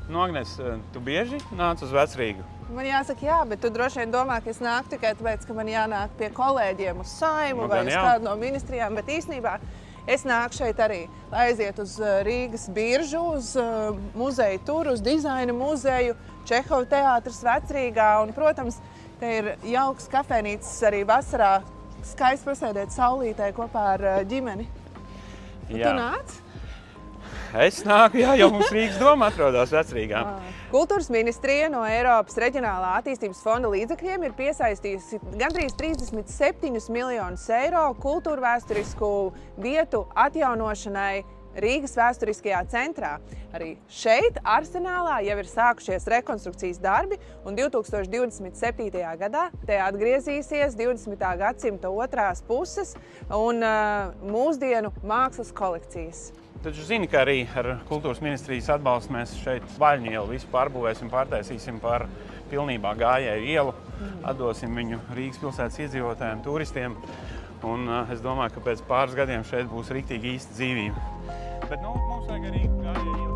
Nu, Agnes, tu bieži nāc uz Vecrīgu? Man jāsaka, jā, bet tu droši vien domā, ka es nāku tikai tāpēc, ka man jānāk pie kolēģiem uz Saimu vai uz kādu no ministrijām, bet īstenībā es nāku šeit arī, lai aiziet uz Rīgas biržu, uz muzeju tur, uz dizaina muzeju, Čehova teātris Vecrīgā un, protams, te ir jauks kafejnīcas arī vasarā, skaisti pasēdēt saulītē kopā ar ģimeni. Un tu nāc? Es nāku, jā, jau mums Rīgas doma atrodas Vecrīgā. Kultūras ministrija no Eiropas Reģionālā attīstības fonda līdzekļiem ir piesaistījusi gandrīz 37 miljonus eiro kultūra vēsturisku vietu atjaunošanai Rīgas vēsturiskajā centrā. Arī šeit, Arsenālā, jau ir sākušies rekonstrukcijas darbi, un 2027. gadā te atgriezīsies 20. gadsimta otrās puses un mūsdienu mākslas kolekcijas. Taču zini, ka arī ar kultūras ministrijas atbalstu mēs šeit Vaļņu ielu visu pārbūvēsim, pārtaisīsim par pilnībā gājēju ielu, atdosim viņu Rīgas pilsētas iedzīvotājiem, turistiem, un es domāju, ka pēc pāris gadiem šeit būs riktīgi īsta dzīvība. Bet, nu, mums vajag arī gājēju ielu.